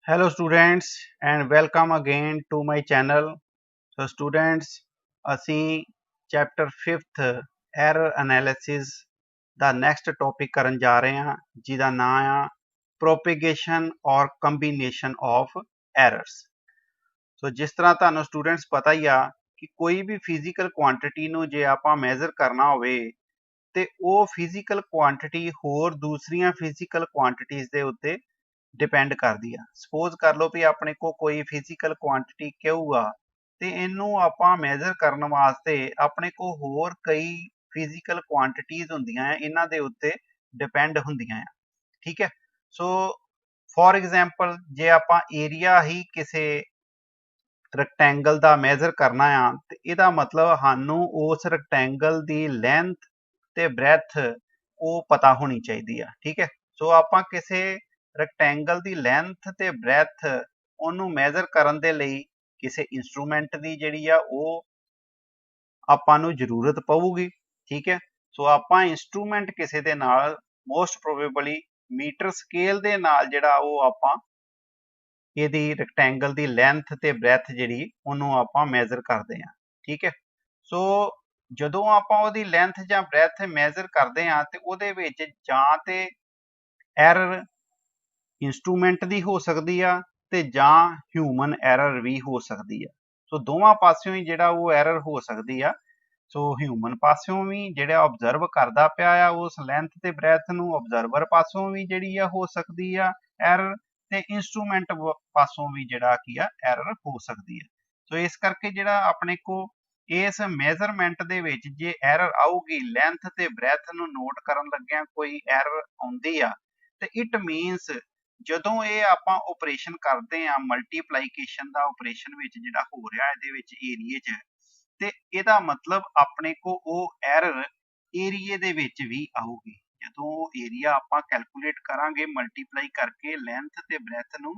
Hello students and welcome again to my channel. So students ਅਸੀਂ chapter 5th error analysis ਦਾ next topic ਕਰਨ ਜਾ ਰਹੇ ਹਾਂ ਜਿਹਦਾ ਨਾਮ ਆ propagation or combination of errors. So ਜਿਸ ਤਰ੍ਹਾਂ ਤੁਹਾਨੂੰ students ਪਤਾ ਹੀ ਆ ਕਿ ਕੋਈ ਵੀ physical quantity ਨੂੰ ਜੇ ਆਪਾਂ measure ਕਰਨਾ ਹੋਵੇ ਤੇ ਉਹ physical quantity ਹੋਰ ਦੂਸਰੀਆਂ physical quantities ਦੇ ਉੱਤੇ डिपेंड करती है। सपोज कर लो भी अपने को कोई फिजिकल क्वांटिटी क्यू आ ते इनू आपां मेजर करने वास्ते अपने को होर कई फिजिकल क्वांटिटीज हुंदियां हैं इन्हां दे उत्ते डिपेंड हुंदियां हैं। ठीक है, सो फॉर एग्जांपल जे आपां एरिया ही किसी रैक्टेंगल दा मेजर करना आ ते इहदा मतलब सानू उस रैक्टेंगल दी लेंथ ते ब्रैथ वो पता होनी चाहिए है। ठीक है, सो आपां किसी रैक्टेंगल की लेंथ ते ब्रैथ ਉਹਨੂੰ मेजर ਕਰਨ ਦੇ ਲਈ ਕਿਸੇ इंस्ट्रूमेंट की ਜਿਹੜੀ ਆ ਉਹ ਆਪਾਂ ਨੂੰ ਜ਼ਰੂਰਤ ਪਊਗੀ। ਠੀਕ ਹੈ, ਸੋ ਆਪਾਂ इंस्ट्रूमेंट ਕਿਸੇ ਦੇ ਨਾਲ ਮੋਸਟ ਪ੍ਰੋਬੇਬਲੀ ਮੀਟਰ ਸਕੇਲ ਦੇ ਨਾਲ ਜਿਹੜਾ ਉਹ ਆਪਾਂ ਇਹਦੀ ਰੈਕਟੈਂਗਲ ਦੀ ਲੈਂਥ ਤੇ ਬ੍ਰੈਥ ਜਿਹੜੀ ਉਹਨੂੰ ਆਪਾਂ ਮੇਜ਼ਰ ਕਰਦੇ ਹਾਂ। ਠੀਕ ਹੈ, ਸੋ ਜਦੋਂ ਆਪਾਂ ਉਹਦੀ ਲੈਂਥ ਜਾਂ ਬ੍ਰੈਥ ਮੇਜ਼ਰ ਕਰਦੇ ਹਾਂ ਤੇ ਉਹਦੇ ਵਿੱਚ ਜਾਂ ਤੇ ਐਰਰ इंस्ट्रूमेंट की हो सकती है ते जां ह्यूमन एरर भी हो सकती है। सो दोवां पासों ही जिहड़ा वो एरर हो सकती है। सो ह्यूमन पासों भी जिहड़ा ऑब्जर्व करदा पिया आ उस लेंथ ते ब्रैथ नूं ऑब्जर्वर पासों भी जिहड़ी आ हो सकती है एरर ते इंस्ट्रूमेंट पासों भी जिहड़ा की आ एरर हो सकती है। सो इस करके जिहड़ा अपने को इस मेजरमेंट दे विच जे एरर आऊगी लेंथ ते ब्रैथ नूं नोट करन लग्गिआं कोई एरर आउंदी आ ते इट मीनस ਜਦੋਂ ਇਹ ਆਪਾਂ ਆਪਰੇਸ਼ਨ ਕਰਦੇ ਆ ਮਲਟੀਪਲੀਕੇਸ਼ਨ ਦਾ ਆਪਰੇਸ਼ਨ ਵਿੱਚ ਜਿਹੜਾ ਹੋ ਰਿਹਾ ਇਹਦੇ ਵਿੱਚ ਏਰੀਏ 'ਚ ਤੇ ਇਹਦਾ ਮਤਲਬ ਆਪਣੇ ਕੋ ਉਹ ਐਰਰ ਏਰੀਏ ਦੇ ਵਿੱਚ ਵੀ ਆਊਗੀ। ਜਦੋਂ ਏਰੀਆ ਆਪਾਂ ਕੈਲਕੂਲੇਟ ਕਰਾਂਗੇ ਮਲਟੀਪਲਾਈ ਕਰਕੇ ਲੈਂਥ ਤੇ ਬ੍ਰੈਥ ਨੂੰ,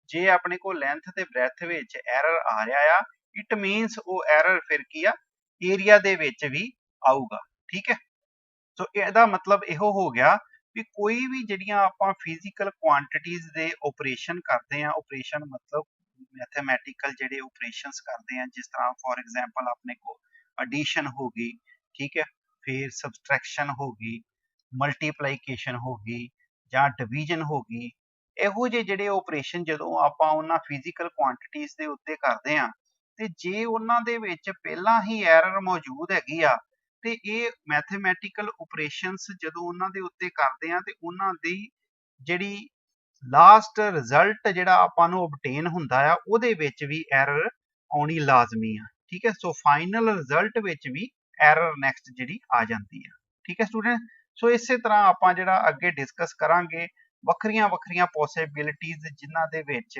ਜੇ ਆਪਣੇ ਕੋ ਲੈਂਥ ਤੇ ਬ੍ਰੈਥ ਵਿੱਚ ਐਰਰ ਆ ਰਿਹਾ ਆ ਇਟ ਮੀਨਸ ਉਹ ਐਰਰ ਫਿਰ ਕੀ ਆ ਏਰੀਆ ਦੇ ਵਿੱਚ ਵੀ ਆਊਗਾ। ਠੀਕ ਹੈ, ਸੋ ਇਹਦਾ ਮਤਲਬ ਇਹੋ ਹੋ ਗਿਆ ਵੀ ਕੋਈ ਵੀ ਜਿਹੜੀਆਂ ਆਪਾਂ ਫਿਜ਼ੀਕਲ ਕੁਆਂਟੀਟੀਜ਼ ਦੇ ਆਪਰੇਸ਼ਨ ਕਰਦੇ ਆ, ਆਪਰੇਸ਼ਨ ਮਤਲਬ ਮੈਥਮੈਟੀਕਲ ਜਿਹੜੇ ਆਪਰੇਸ਼ਨਸ ਕਰਦੇ ਆ ਜਿਸ ਤਰ੍ਹਾਂ ਫॉर एग्जांपल ਆਪਣੇ ਕੋ ਐਡੀਸ਼ਨ ਹੋ ਗਈ, ਠੀਕ ਹੈ, ਫਿਰ ਸਬਟ੍ਰੈਕਸ਼ਨ ਹੋ ਗਈ, ਮਲਟੀਪਲੀਕੇਸ਼ਨ ਹੋ ਗਈ ਜਾਂ ਡਿਵੀਜ਼ਨ ਹੋ ਗਈ, ਇਹੋ ਜਿਹੇ ਜਿਹੜੇ ਆਪਰੇਸ਼ਨ ਜਦੋਂ ਆਪਾਂ ਉਹਨਾਂ ਫਿਜ਼ੀਕਲ ਕੁਆਂਟੀਟੀਜ਼ ਦੇ ਉੱਤੇ ਕਰਦੇ ਆ ਤੇ ਜੇ ਉਹਨਾਂ ਦੇ ਵਿੱਚ ਪਹਿਲਾਂ ਹੀ ਐਰਰ ਮੌਜੂਦ ਹੈਗੀ ਆ ਤੇ ਇਹ ਮੈਥਮੈਟੀਕਲ ਆਪਰੇਸ਼ਨਸ ਜਦੋਂ ਉਹਨਾਂ ਦੇ ਉੱਤੇ ਕਰਦੇ ਆ ਤੇ ਉਹਨਾਂ ਦੀ ਜਿਹੜੀ ਲਾਸਟ ਰਿਜ਼ਲਟ ਜਿਹੜਾ ਆਪਾਂ ਨੂੰ ਆਬਟੇਨ ਹੁੰਦਾ ਆ ਉਹਦੇ ਵਿੱਚ ਵੀ ਐਰਰ ਆਉਣੀ ਲਾਜ਼ਮੀ ਆ। ਠੀਕ ਹੈ, ਸੋ ਫਾਈਨਲ ਰਿਜ਼ਲਟ ਵਿੱਚ ਵੀ ਐਰਰ ਨੈਕਸਟ ਜਿਹੜੀ ਆ ਜਾਂਦੀ ਆ। ਠੀਕ ਹੈ ਸਟੂਡੈਂਟ, ਸੋ ਇਸੇ ਤਰ੍ਹਾਂ ਆਪਾਂ ਜਿਹੜਾ ਅੱਗੇ ਡਿਸਕਸ ਕਰਾਂਗੇ ਵੱਖਰੀਆਂ ਵੱਖਰੀਆਂ ਪੋਸੀਬਿਲਿਟੀਜ਼ ਜਿਨ੍ਹਾਂ ਦੇ ਵਿੱਚ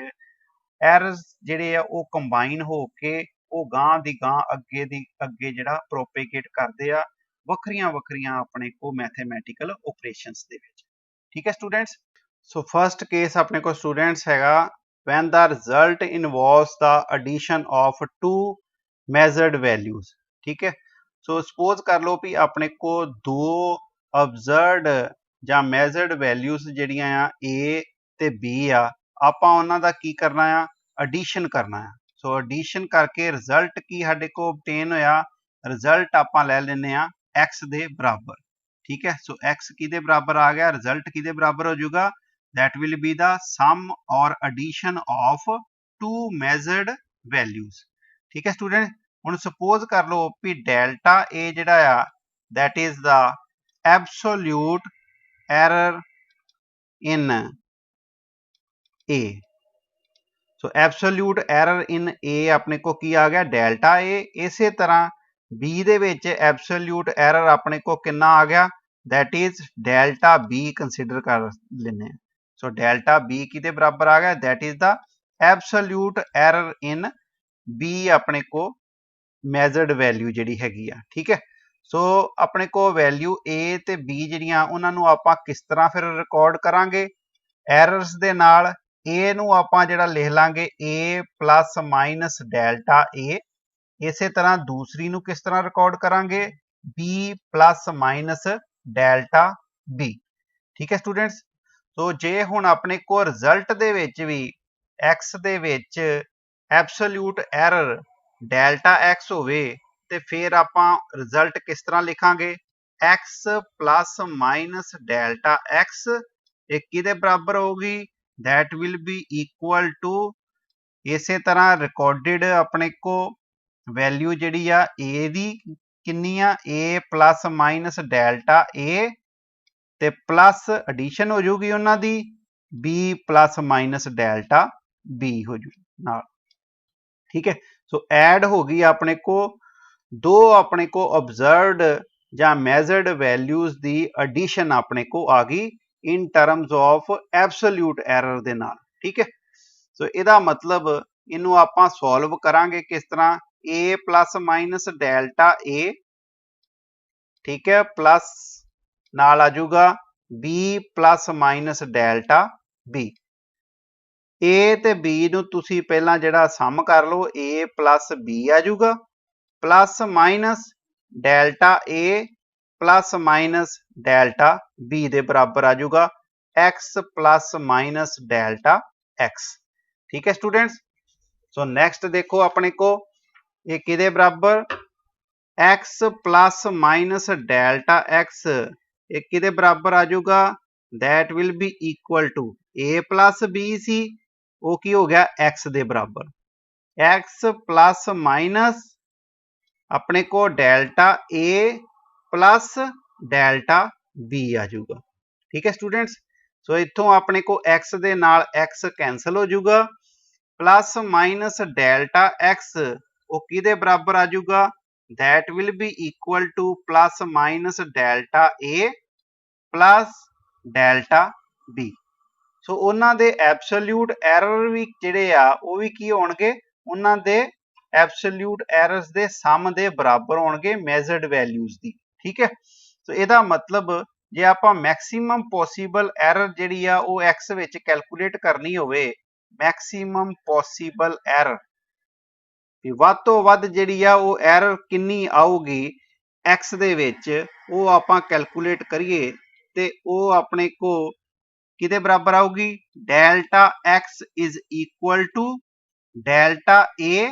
ਐਰਰਸ ਜਿਹੜੇ ਆ ਉਹ ਕੰਬਾਈਨ ਹੋ ਕੇ ਉਹ ਗਾਂ ਦੀ ਗਾਂ ਅੱਗੇ ਦੀ ਅੱਗੇ ਜਿਹੜਾ ਪ੍ਰੋਪੇਗੇਟ ਕਰਦੇ ਆ ਵੱਖਰੀਆਂ ਵੱਖਰੀਆਂ ਆਪਣੇ ਕੋ ਮੈਥਮੈਟੀਕਲ ਆਪਰੇਸ਼ਨਸ ਦੇ ਵਿੱਚ। ਠੀਕ ਹੈ ਸਟੂਡੈਂਟਸ, ਸੋ ਫਰਸਟ ਕੇਸ ਆਪਣੇ ਕੋ ਸਟੂਡੈਂਟਸ ਹੈਗਾ when the result involves the addition of two measured values। ਠੀਕ ਹੈ, ਸੋ ਸਪੋਜ਼ ਕਰ ਲਓ ਵੀ ਆਪਣੇ ਕੋ ਦੋ observed ਜਾਂ measured values ਜਿਹੜੀਆਂ ਆ A ਤੇ B ਆ, ਆਪਾਂ ਉਹਨਾਂ ਦਾ ਕੀ ਕਰਨਾ ਆ ਐਡੀਸ਼ਨ ਕਰਨਾ ਆ। ਸੋ ਐਡੀਸ਼ਨ ਕਰਕੇ ਰਿਜ਼ਲਟ ਕੀ ਸਾਡੇ ਕੋ obtain ਹੋਇਆ, ਰਿਜ਼ਲਟ ਆਪਾਂ ਲੈ ਲੈਨੇ ਆ x ਦੇ ਬਰਾਬਰ। ਠੀਕ ਹੈ, ਸੋ x ਕਿਹਦੇ ਬਰਾਬਰ ਆ ਗਿਆ, ਰਿਜ਼ਲਟ ਕਿਹਦੇ ਬਰਾਬਰ ਹੋ ਜਾਊਗਾ, that will be the sum or addition of two measured values। ਠੀਕ ਹੈ ਸਟੂਡੈਂਟ, ਹੁਣ ਸਪੋਜ਼ ਕਰ ਲਓ ਵੀ ਡੈਲਟਾ a ਜਿਹੜਾ ਆ that is the absolute error in A। So absolute error in A ਆਪਣੇ ਕੋ ਕੀ ਆ ਗਿਆ ਡੈਲਟਾ A। ਇਸੇ ਤਰ੍ਹਾਂ B ਦੇ ਵਿੱਚ ਐਬਸੋਲਿਊਟ ਐਰਰ ਆਪਣੇ ਕੋ ਕਿੰਨਾ ਆ ਗਿਆ, that is delta B consider ਕਰ ਲੈਨੇ ਆ। ਸੋ ਡੈਲਟਾ B ਕਿਹਦੇ ਬਰਾਬਰ ਆ ਗਿਆ, that is the absolute error in B ਆਪਣੇ ਕੋ ਮੈਜ਼ਰਡ ਵੈਲਿਊ ਜਿਹੜੀ ਹੈਗੀ ਆ। ਠੀਕ ਹੈ, ਸੋ ਆਪਣੇ ਕੋ ਵੈਲਿਊ A ਤੇ B ਜਿਹੜੀਆਂ ਉਹਨਾਂ ਨੂੰ ਆਪਾਂ ਕਿਸ ਤਰ੍ਹਾਂ ਫਿਰ ਰਿਕਾਰਡ ਕਰਾਂਗੇ, ਐਰਰਸ ਦੇ ਨਾਲ A ਨੂੰ ਆਪਾਂ ਜਿਹੜਾ ਲਿਖ ਲਾਂਗੇ A plus minus delta A। ਇਸੇ ਤਰ੍ਹਾਂ ਦੂਸਰੀ ਨੂੰ ਕਿਸ ਤਰ੍ਹਾਂ ਰਿਕਾਰਡ ਕਰਾਂਗੇ B plus minus delta B। ਠੀਕ ਹੈ ਸਟੂਡੈਂਟਸ, ਸੋ ਜੇ ਹੁਣ ਆਪਣੇ ਕੋ ਰਿਜ਼ਲਟ ਦੇ ਵਿੱਚ ਵੀ x ਦੇ ਵਿੱਚ ਐਬਸੋਲੂਟ ਐਰਰ ਡੈਲਟਾ x ਹੋਵੇ ਤੇ ਫਿਰ ਆਪਾਂ ਰਿਜ਼ਲਟ ਕਿਸ ਤਰ੍ਹਾਂ ਲਿਖਾਂਗੇ x plus minus delta x ਇਹ ਕਿਹਦੇ ਬਰਾਬਰ ਹੋਊਗੀ that will be equal to ਇਸੇ ਤਰ੍ਹਾਂ ਰਿਕਾਰਡਡ ਆਪਣੇ ਕੋ ਵੈਲਿਊ ਜਿਹੜੀ ਆ a ਦੀ ਕਿੰਨੀ ਆ a plus minus delta a ਤੇ ਪਲੱਸ ਐਡੀਸ਼ਨ ਹੋ ਜੂਗੀ ਉਹਨਾਂ ਦੀ b plus minus delta b ਹੋ ਜੂ ਨਾਲ ਠੀਕ ਹੈ ਸੋ ਐਡ ਹੋ ਗਈ ਆਪਣੇ ਕੋ ਦੋ ਆਪਣੇ ਕੋ observed ਜਾਂ measured values ਦੀ addition ਆਪਣੇ ਕੋ ਆ ਗਈ in terms of absolute error ਦੇ ਨਾਲ ਠੀਕ ਹੈ ਸੋ ਇਹਦਾ ਮਤਲਬ ਇਹਨੂੰ ਆਪਾਂ ਸੋਲਵ ਕਰਾਂਗੇ ਕਿਸ ਤਰ੍ਹਾਂ a plus minus delta a ਠੀਕ ਹੈ ਪਲੱਸ ਨਾਲ ਆ ਜਾਊਗਾ b plus minus delta b a ਤੇ b ਨੂੰ ਤੁਸੀਂ ਪਹਿਲਾਂ ਜਿਹੜਾ ਸਮ ਕਰ ਲਓ a ਪਲੱਸ b ਆ ਜਾਊਗਾ plus minus delta a plus minus delta b ਦੇ ਬਰਾਬਰ ਆ ਜਾਊਗਾ x plus minus delta x ਠੀਕ ਹੈ ਸਟੂਡੈਂਟਸ ਸੋ ਨੈਕਸਟ ਦੇਖੋ ਆਪਣੇ ਕੋ ਇਹ ਕਿਹਦੇ ਬਰਾਬਰ x plus minus delta x ਇਹ ਕਿਹਦੇ ਬਰਾਬਰ ਆ ਜਾਊਗਾ that will be equal to a plus b ਸੀ ਉਹ ਕੀ ਹੋ ਗਿਆ x ਦੇ ਬਰਾਬਰ x ਪਲੱਸ ਮਾਈਨਸ ਆਪਣੇ ਕੋ delta a plus delta b ਆ ਜਾਊਗਾ ਠੀਕ ਹੈ ਸਟੂਡੈਂਟਸ ਸੋ ਇੱਥੋਂ ਆਪਣੇ ਕੋ x ਦੇ ਨਾਲ x ਕੈਂਸਲ ਹੋ ਜਾਊਗਾ ਪਲੱਸ ਮਾਈਨਸ ਡੈਲਟਾ x ਉਹ ਕਿਹਦੇ ਬਰਾਬਰ ਆ ਜਾਊਗਾ that will be equal to plus minus delta a plus delta b ਸੋ ਉਹਨਾਂ ਦੇ ਐਬਸੋਲੂਟ ਐਰਰ ਵੀ ਜਿਹੜੇ ਆ ਉਹ ਵੀ ਕੀ ਹੋਣਗੇ ਉਹਨਾਂ ਦੇ ਐਬਸੋਲੂਟ ਐਰਰਸ ਦੇ ਸਮ ਦੇ ਬਰਾਬਰ ਹੋਣਗੇ ਮੈਜ਼ਰਡ ਵੈਲਿਊਜ਼ ਦੀ ਠੀਕ ਹੈ ਸੋ ਇਹਦਾ ਮਤਲਬ ਜੇ ਆਪਾਂ ਮੈਕਸਿਮਮ ਪੋਸੀਬਲ ਐਰਰ ਜਿਹੜੀ ਆ ਉਹ x ਵਿੱਚ ਕੈਲਕੂਲੇਟ ਕਰਨੀ ਹੋਵੇ ਮੈਕਸਿਮਮ ਪੋਸੀਬਲ ਐਰਰ ਵੀ ਵੱਧ ਤੋਂ ਵੱਧ ਜਿਹੜੀ ਆ ਉਹ ਐਰਰ ਕਿੰਨੀ ਆਊਗੀ x ਦੇ ਵਿੱਚ ਉਹ ਆਪਾਂ ਕੈਲਕੂਲੇਟ ਕਰੀਏ ਤੇ ਉਹ ਆਪਣੇ ਕੋ ਕਿਹਦੇ ਬਰਾਬਰ ਆਊਗੀ delta x is equal to delta a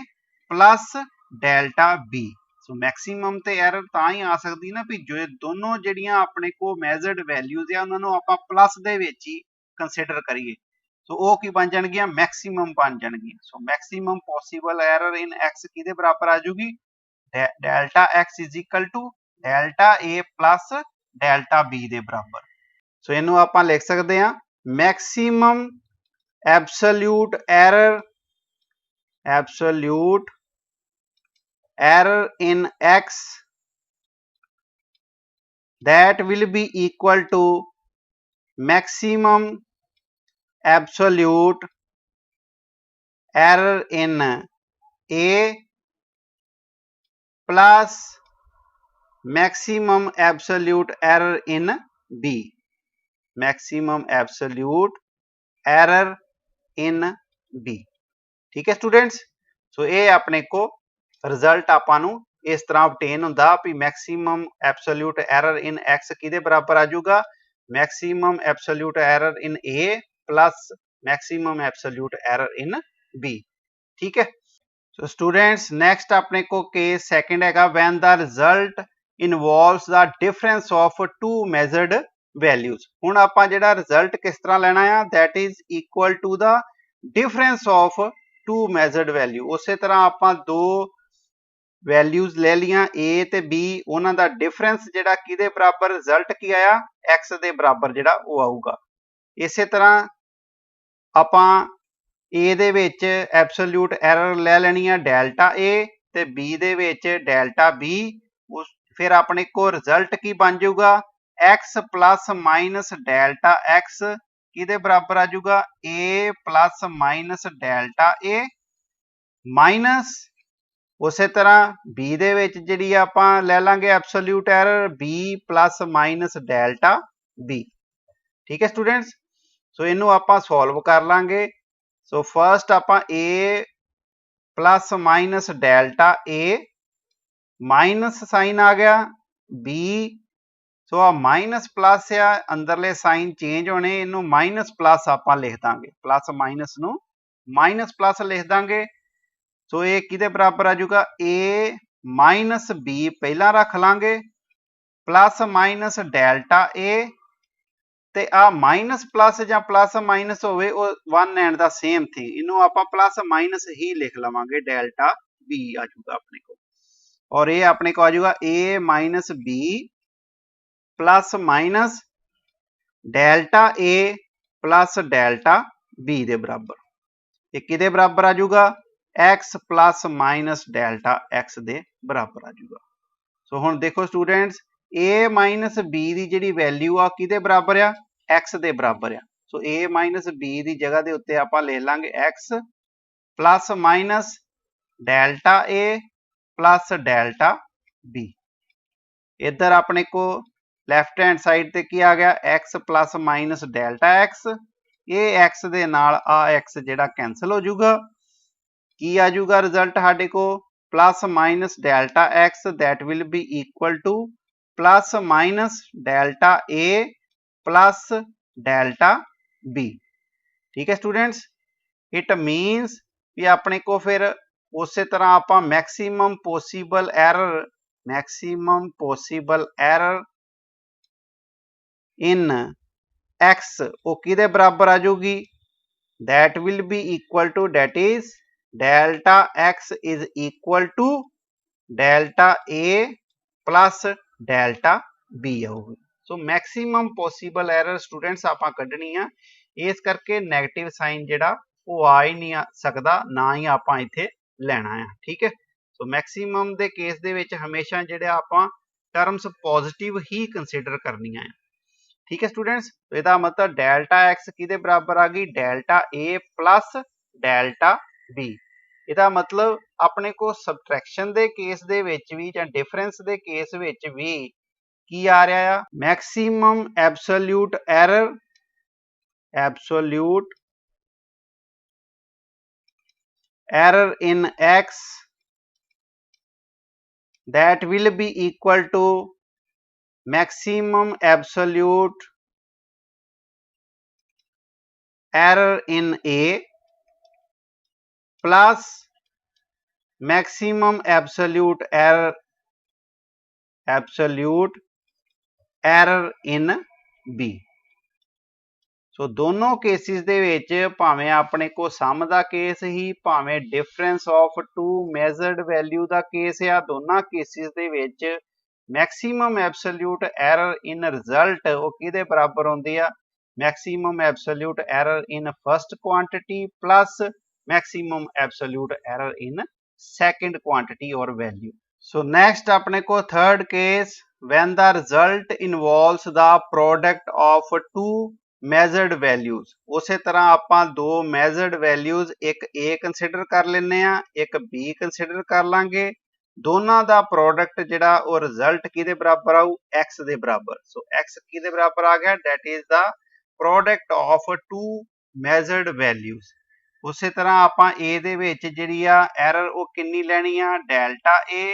plus delta b so maximum ਤੇ ਐਰਰ ਤਾਂ ਹੀ ਆ ਸਕਦੀ ਨਾ ਵੀ ਜੋ ਦੋਨੋਂ ਜਿਹੜੀਆਂ ਆਪਣੇ ਕੋ ਮੈਜ਼ਰਡ ਵੈਲਿਊਜ਼ ਆ ਉਹਨਾਂ ਨੂੰ ਆਪਾਂ ਪਲੱਸ ਦੇ ਵਿੱਚ ਹੀ ਕੰਸੀਡਰ ਕਰੀਏ ਸੋ ਉਹ ਕੀ ਬਣ ਜਾਣਗੀਆਂ ਮੈਕਸਿਮਮ ਬਣ ਜਾਣਗੀਆਂ so maximum possible error in x ਕਿਹਦੇ ਬਰਾਬਰ ਆ ਜੂਗੀ delta x is equal to delta a plus delta b ਦੇ ਬਰਾਬਰ ਸੋ ਇਹਨੂੰ ਆਪਾਂ ਲਿਖ ਸਕਦੇ ਹਾਂ maximum absolute error in x that will be equal to maximum absolute error in a plus maximum absolute error in b maximum absolute error in b ठीक है students सो ये अपने को रिजल्ट ਆਪਾਂ ਨੂੰ ਇਸ ਤਰ੍ਹਾਂ obtain ਹੁੰਦਾ ਵੀ maximum absolute error in x ਕਿਹਦੇ ਬਰਾਬਰ ਆ ਜਾਊਗਾ maximum absolute error in a plus maximum absolute error in b ਠੀਕ ਹੈ ਸੋ ਸਟੂਡੈਂਟਸ ਨੈਕਸਟ ਆਪਣੇ ਕੋ ਕੇਸ ਸੈਕੰਡ ਹੈਗਾ when the result involves the difference of two measured values ਹੁਣ ਆਪਾਂ ਜਿਹੜਾ ਰਿਜ਼ਲਟ ਕਿਸ ਤਰ੍ਹਾਂ ਲੈਣਾ ਆ that is equal to the difference of two measured value ਉਸੇ ਤਰ੍ਹਾਂ ਆਪਾਂ ਦੋ ਵੈਲਿਊਜ਼ ਲੈ ਲੀਆਂ a ਤੇ b ਉਹਨਾਂ ਦਾ ਡਿਫਰੈਂਸ ਜਿਹੜਾ ਕਿਹਦੇ ਬਰਾਬਰ ਰਿਜ਼ਲਟ ਕੀ ਆਇਆ x ਦੇ ਬਰਾਬਰ ਜਿਹੜਾ ਉਹ ਆਊਗਾ ਇਸੇ ਤਰ੍ਹਾਂ ਆਪਾਂ a ਦੇ ਵਿੱਚ ਐਬਸੋਲੂਟ ਐਰਰ ਲੈ ਲੈਣੀ ਆ ਡੈਲਟਾ a ਤੇ b ਦੇ ਵਿੱਚ ਡੈਲਟਾ b ਉਸ ਫਿਰ ਆਪਣੇ ਕੋਲ ਰਿਜ਼ਲਟ ਕੀ ਬਣ ਜਾਊਗਾ x plus minus delta x ਕਿਹਦੇ ਬਰਾਬਰ ਆ ਜਾਊਗਾ a plus minus delta a minus ਉਸੇ ਤਰ੍ਹਾਂ b ਦੇ ਵਿੱਚ ਜਿਹੜੀ ਆਪਾਂ ਲੈ ਲਾਂਗੇ absolute error b plus minus delta b ਠੀਕ ਹੈ ਸਟੂਡੈਂਟਸ ਸੋ ਇਹਨੂੰ ਆਪਾਂ ਸੋਲਵ ਕਰ ਲਾਂਗੇ ਸੋ ਫਰਸਟ ਆਪਾਂ a plus minus delta a minus sign ਆ ਗਿਆ b ਸੋ ਆ ਮਾਈਨਸ ਪਲੱਸ ਆ ਅੰਦਰਲੇ ਸਾਈਨ ਚੇਂਜ ਹੋਣੇ ਇਹਨੂੰ ਮਾਈਨਸ ਪਲੱਸ ਆਪਾਂ ਲਿਖ ਦਾਂਗੇ ਪਲੱਸ ਮਾਈਨਸ ਨੂੰ माइनस प्लस लिख देंगे। सो ये किहदे बराबर आ जाऊगा ए माइनस बी पहला रख लांगे प्लस माइनस डेल्टा ए ते आ माइनस प्लस या प्लस माइनस होवे one and the same thing इनू आप प्लस माइनस ही लिख लवांगे डेल्टा बी आ जाऊगा अपने को और ये अपने को आ जाऊगा A minus B plus minus delta A plus delta B दे बराबर ये किहदे बराबर आ जाऊगा X plus minus delta x दे बराबर आ जाऊगा। सो हुण देखो स्टूडेंट्स ए माइनस बी की जिहड़ी वैल्यू आ किहदे बराबर आ एक्स दे बराबर आ। सो ए माइनस बी की जगह के उत्ते आपां ले लांगे एक्स प्लस माइनस डेल्टा ए प्लस डेल्टा बी। इधर अपने को लैफ्ट हैंड साइड ते की आ गया x plus minus delta x ये एक्स दे नाल आ एक्स जिहड़ा कैंसल हो जाऊगा की आ जाऊगा रिजल्ट साडे को plus minus delta x that will be equal to plus minus delta A plus delta b. ठीक है स्टूडेंट्स इट मीनस भी अपने को फिर उस तरह आप maximum possible error in X वो किहदे बराबर आ जाऊगी that will be equal to that is delta X is equal to delta A plus delta B आऊगी। So maximum possible error students आप कढ़नी है इस करके नैगेटिव साइन जिहड़ा वो आ ही नहीं सकता ना ही आप इत्थे लेना है। ठीक है सो मैक्सीमम के केस दे विच हमेशा जिहड़े आप टर्म्स पॉजिटिव ही कंसीडर करनियां है। ठीक है स्टूडेंट्स तो यदा मतलब डेल्टा एक्स किहदे बराबर आ गई delta A plus delta B. यदा मतलब अपने को सबट्रैक्शन दे केस दे विच भी या डिफरेंस दे केस विच भी की आ रहा है maximum absolute error in x that will be equal to maximum absolute error in A plus maximum absolute error in B। सो दोनों केसिस दे विच भावें अपने को सम दा केस ही भावें difference of two measured value दा केस आ दोनों केसिस दे विच maximum absolute error in result वो किहदे बराबर होंदी आ maximum absolute error in first quantity plus maximum absolute error in second quantity और वैल्यू। सो नेक्स्ट अपने को third case when the result involves the product of two measured values उस तरह आप दो मैजर्ड वैल्यूज एक ए कंसीडर कर लेने एक बी कंसीडर कर लांगे दोनों का प्रोडक्ट जिहड़ा वो रिजल्ट किहदे बराबर आऊ एक्स दे बराबर। सो एक्स किहदे बराबर आ गया that is the product of two measured values. उस तरह आप ए दे विच जिहड़ी आ एरर वो किन्नी लैनी आ डेल्टा ए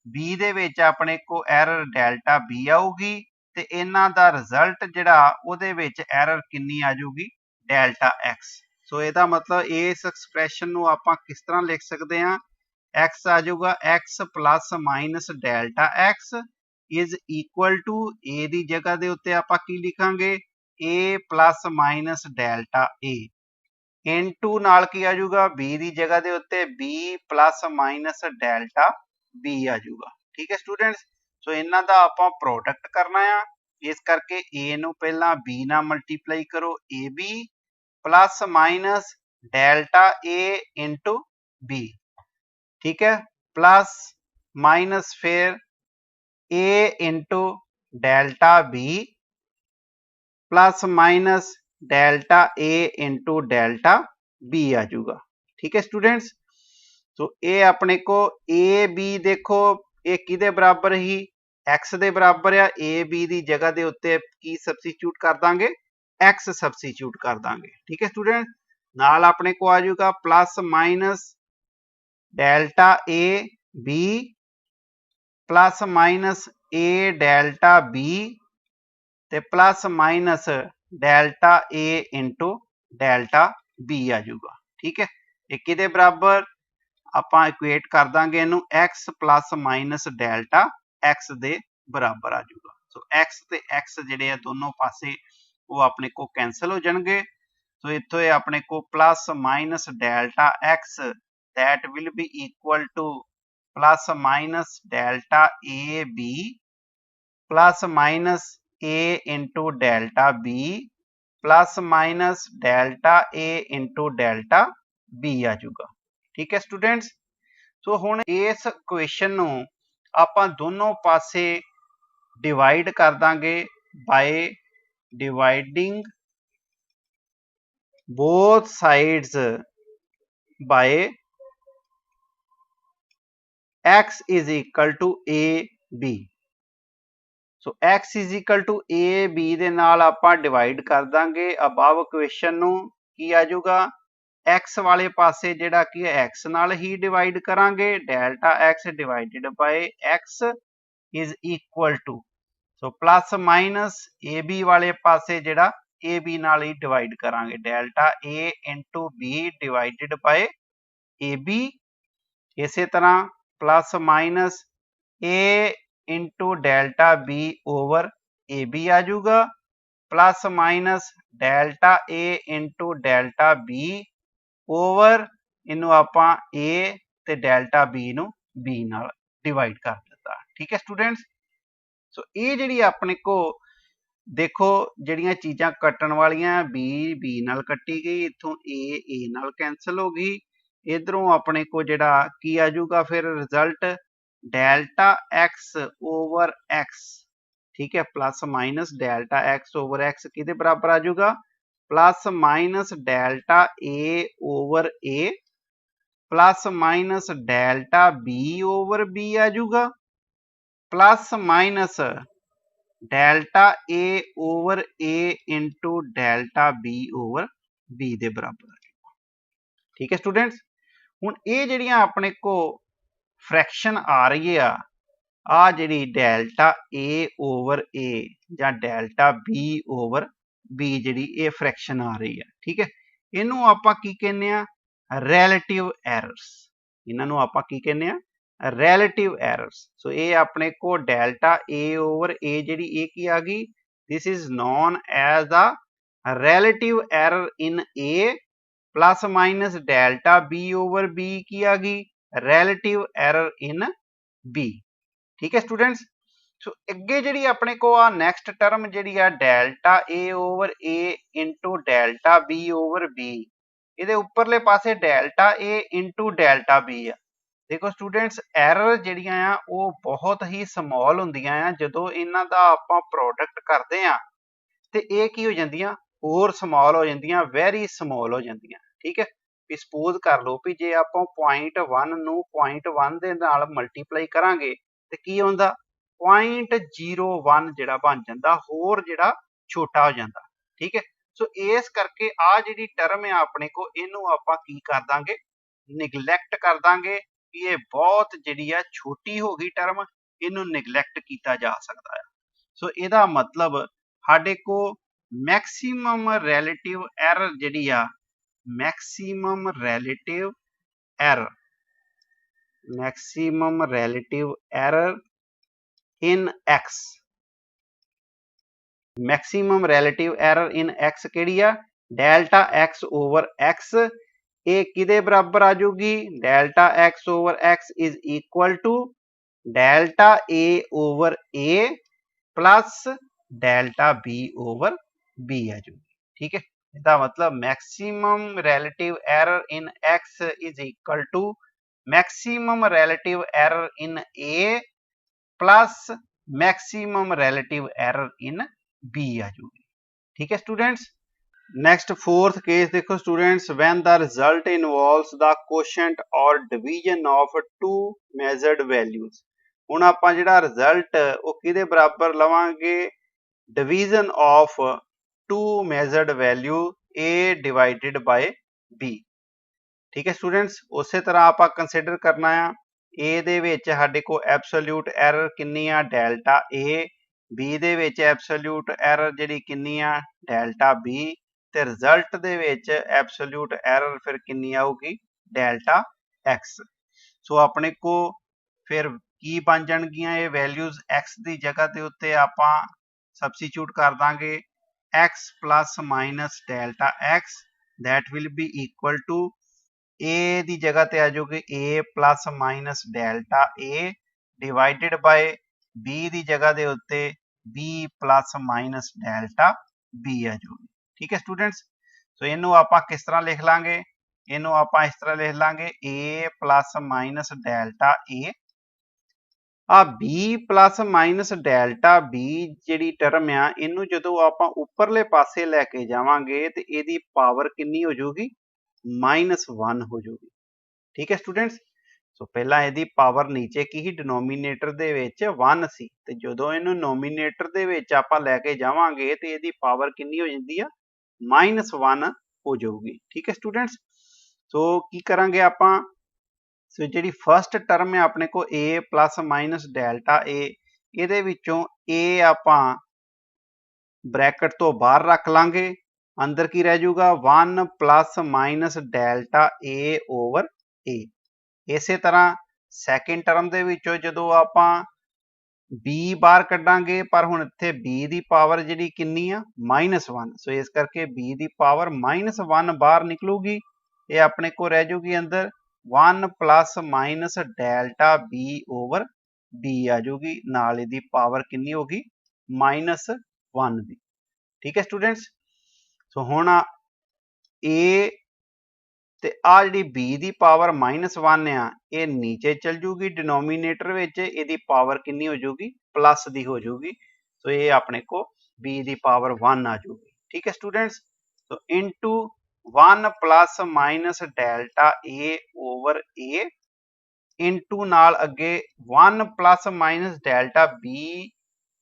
बी दे विच अपने को एरर डेल्टा बी आऊगी ते इन्हां दा रिजल्ट जिहड़ा उहदे विच एरर किन्नी आ जाऊगी डेल्टा एक्स। सो इहदा मतलब इस एक्सप्रैशन नूं आपां किस तरह लिख सकते हैं एक्स आ जाऊगा X plus minus delta X is equal to ए दी जगह दे उत्ते आपां की लिखांगे A plus minus delta A into नाल की आ जाऊगा बी दी जगह दे उत्ते B plus minus delta B आ जाऊगा। ठीक है स्टूडेंट्स सो इन्हां दा आपां प्रोडक्ट करना है इस करके ए नूं पहला बी नाल मल्टीप्लाई करो A B plus minus delta A into B. ठीक है प्लस माइनस फिर A into delta B plus minus delta A into delta B आ जाऊगा। ठीक है स्टूडेंट्स तो ये अपने को ए बी देखो ये किहदे बराबर ही एक्स दे बराबर आ ए बी दी जगह दे उत्ते की सबस्टिट्यूट कर दांगे एक्स सबस्टिट्यूट कर दांगे। ठीक है स्टूडेंट नाल अपने को आ जाऊगा plus minus delta A B plus minus A delta B ते plus minus delta A into delta B आ जाऊगा। ठीक है। ये किहदे बराबर आपां इक्वेट कर दांगे इनू x plus minus delta x दे बराबर आ जाऊगा। सो x ते x जिहड़े आ दोनों पासे वो अपने को कैंसल हो जाणगे। सो इत्थों ये अपने को plus minus delta x that will be equal to plus minus delta A B plus minus A into delta B plus minus delta A into delta B आ जाऊगा। ठीक है स्टूडेंट्स। सो हुण इस इक्वेशन नू आपां दोनों पासे डिवाइड कर दांगे by dividing both sides by x is equal to A B. So x is equal to A B दे नाल आपां डिवाइड कर दांगे अबव इक्वेशन नू की आ जाऊगा x वाले पासे जिहड़ा की x नाल ही डिवाइड करांगे delta x divided by x is equal to so plus minus A B वाले पासे जिहड़ा ए बी नाल ही डिवाइड करांगे delta A into B divided by A B. इसे तरह plus minus A into delta B over A B आ जाऊगा plus minus delta A into delta B over इनू आपां ए ते डेल्टा बी नू बी नाल डिवाइड कर दिता। ठीक है स्टूडेंट्स। सो ये जिहड़ी अपने को देखो जिहड़ियां चीज़ां कट्टण वालियां बी नाल कट्टी गई इत्थों ए नाल कैंसल हो गई इधरों अपने को जिहड़ा की आ जाऊगा फिर result delta x over X. ठीक है plus minus delta x over x किहदे बराबर आ जाऊगा प्लस माइनस डेल्टा ए ओवर ए plus minus delta B over B आ जाऊगा प्लस माइनस डेल्टा ए ओवर ए into delta B over B दे बराबर आ जाऊगा। ठीक है स्टूडेंट्स। हुण ये जिहड़ियां अपने को फ्रैक्शन आ रही है आ जिहड़ी डेल्टा ए ओवर ए जां डेल्टा बी ओवर बी जिहड़ी ये फ्रैक्शन आ रही है। ठीक है इनू आपां की कहने आ रिलेटिव एरर्स। इन्हां नू आपां की कहने आ रिलेटिव एरर्स। सो ये अपने को डेल्टा ए ओवर ए जिहड़ी ये की आ गई this is known as the relative error in a plus minus delta B over b की आ गई रिलेटिव एरर इन बी। ठीक है स्टूडेंट्स। सो अगे जिहड़ी अपने को आ नैक्सट टर्म जिहड़ी आ डेल्टा ए ओवर ए into delta B over B इहदे उपरले पासे delta A into delta B आ। देखो स्टूडेंट्स एरर जिहड़ियां आ वो बहुत ही समॉल हुंदियां आ जदों इन्हां दा आपां प्रोडक्ट करदे आ ते ये की हो जांदियां होर समॉल हो जांदियां वैरी समॉल हो जांदियां। ठीक है भी सपोज कर लो भी जे आपां 0.1 नू 0.1 दे नाल मल्टीप्लाई करांगे ते की होंदा 0.01 जिहड़ा बन जांदा होर जिहड़ा छोटा हो जांदा। ठीक है सो इस करके आ जिहड़ी टर्म है अपने को इनू आपां की कर दांगे निगलैक्ट कर दांगे कि ये बहुत जिहड़ी आ छोटी हो गई टर्म इनू निगलैक्ट किया जा सकता है। सो इहदा मतलब साडे को मैक्सिमम रिलेटिव एरर जिहड़ी आ maximum relative error in x maximum relative error in x केड़ी आ डेल्टा x ओवर x ये किदे बराबर आ जाऊगी delta x over x is equal to delta a over a plus delta b over b आ जाऊगी। ठीक है इसका मतलब maximum relative error in x is equal to maximum relative error in a plus maximum relative error in b आ जाऊगी। ठीक है स्टूडेंट्स। नेक्स्ट फोर्थ केस देखो students when the result involves the quotient और division of two measured values. हुण आपां जिहड़ा result वो किहदे बराबर लवांगे division of two measured value a divided by b। ठीक है स्टूडेंट्स उस तरह आप कंसिडर करना है ए दे विच साडे को एब्सोल्यूट एरर कितनी आ डेल्टा ए बी दे विच एब्सोल्यूट एरर जिहड़ी कितनी आ डेल्टा बी ਤੇ ਰਿਜ਼ਲਟ ਦੇ ਵਿੱਚ ਐਬਸੋਲੂਟ ਐਰਰ ਫਿਰ ਕਿੰਨੀ ਆਊਗੀ ਡੈਲਟਾ x। ਸੋ ਆਪਣੇ ਕੋ ਫਿਰ ਕੀ ਬਣ ਜਾਣਗੀਆਂ ਇਹ ਵੈਲਿਊਜ਼ x ਦੀ ਜਗ੍ਹਾ ਦੇ ਉੱਤੇ ਆਪਾਂ ਸਬਸਟੀਟਿਊਟ ਕਰ ਦਾਂਗੇ x plus minus delta x that will be equal to a ਦੀ ਜਗ੍ਹਾ ਤੇ ਆ ਜਾਊਗੀ a plus minus delta a divided by b ਦੀ ਜਗ੍ਹਾ ਦੇ ਉੱਤੇ b plus minus delta b ਆ ਜਾਊਗੀ। ਠੀਕ ਹੈ ਸਟੂਡੈਂਟਸ, ਸੋ ਇਹਨੂੰ ਆਪਾਂ ਕਿਸ ਤਰ੍ਹਾਂ ਲਿਖ ਲਾਂਗੇ, ਇਹਨੂੰ ਆਪਾਂ ਇਸ ਤਰ੍ਹਾਂ ਲਿਖ ਲਾਂਗੇ a plus minus delta a ਆ b plus minus delta b ਜਿਹੜੀ ਟਰਮ ਆ ਇਹਨੂੰ ਜਦੋਂ ਆਪਾਂ ਉੱਪਰਲੇ ਪਾਸੇ ਲੈ ਕੇ ਜਾਵਾਂਗੇ ਤੇ ਇਹਦੀ ਪਾਵਰ ਕਿੰਨੀ ਹੋ ਜਾਊਗੀ -1 ਹੋ ਜਾਊਗੀ। ਠੀਕ ਹੈ ਸਟੂਡੈਂਟਸ, ਸੋ ਪਹਿਲਾਂ ਇਹਦੀ ਪਾਵਰ ਨੀਚੇ ਕੀ ਸੀ ਡਿਨੋਮੀਨੇਟਰ ਦੇ ਵਿੱਚ 1 ਸੀ ਤੇ ਜਦੋਂ ਇਹਨੂੰ ਨੋਮੀਨੇਟਰ ਦੇ ਵਿੱਚ ਆਪਾਂ ਲੈ ਕੇ ਜਾਵਾਂਗੇ ਤੇ ਇਹਦੀ ਪਾਵਰ ਕਿੰਨੀ ਹੋ ਜਾਂਦੀ ਆ -1 ਹੋ ਜਾਊਗੀ। ਠੀਕ ਹੈ ਸਟੂਡੈਂਟਸ, ਸੋ ਕੀ ਕਰਾਂਗੇ ਆਪਾਂ, ਸੋ ਜਿਹੜੀ ਫਸਟ ਟਰਮ ਹੈ ਆਪਣੇ ਕੋ a plus minus delta a ਇਹਦੇ ਵਿੱਚੋਂ a ਆਪਾਂ ਬ੍ਰੈਕਟ ਤੋਂ ਬਾਹਰ ਰੱਖ ਲਾਂਗੇ, ਅੰਦਰ ਕੀ ਰਹਿ ਜਾਊਗਾ 1 plus minus delta a over a। ਇਸੇ ਤਰ੍ਹਾਂ ਸੈਕਿੰਡ ਟਰਮ ਦੇ ਵਿੱਚੋਂ ਜਦੋਂ ਆਪਾਂ b ਬਾਹਰ ਕੱਢਾਂਗੇ ਪਰ ਹੁਣ ਇੱਥੇ b ਦੀ ਪਾਵਰ ਜਿਹੜੀ ਕਿੰਨੀ ਆ -1, ਸੋ ਇਸ ਕਰਕੇ b ਦੀ ਪਾਵਰ -1 ਬਾਹਰ ਨਿਕਲੂਗੀ, ਇਹ ਆਪਣੇ ਕੋ ਰਹਿ ਜਾਊਗੀ ਅੰਦਰ 1 plus minus delta b over b ਆ ਜਾਊਗੀ, ਨਾਲ ਇਹਦੀ ਪਾਵਰ ਕਿੰਨੀ ਹੋਗੀ -1 ਦੀ। ਠੀਕ ਹੈ ਸਟੂਡੈਂਟਸ, ਸੋ ਹੁਣ a ਤੇ ਆ ਜਿਹੜੀ b ਦੀ ਪਾਵਰ -1 ਆ ਇਹ ਨੀਚੇ ਚਲ ਜੂਗੀ ਡਿਨੋਮੀਨੇਟਰ ਵਿੱਚ, ਇਹਦੀ ਪਾਵਰ ਕਿੰਨੀ ਹੋ ਜਾਊਗੀ ਪਲੱਸ ਦੀ ਹੋ ਜਾਊਗੀ, ਸੋ ਇਹ ਆਪਣੇ ਕੋ b ਦੀ ਪਾਵਰ 1 ਆ ਜਾਊਗੀ। ਠੀਕ ਹੈ students, so into 1 plus minus delta a over a into ਨਾਲ ਅੱਗੇ 1 plus minus delta b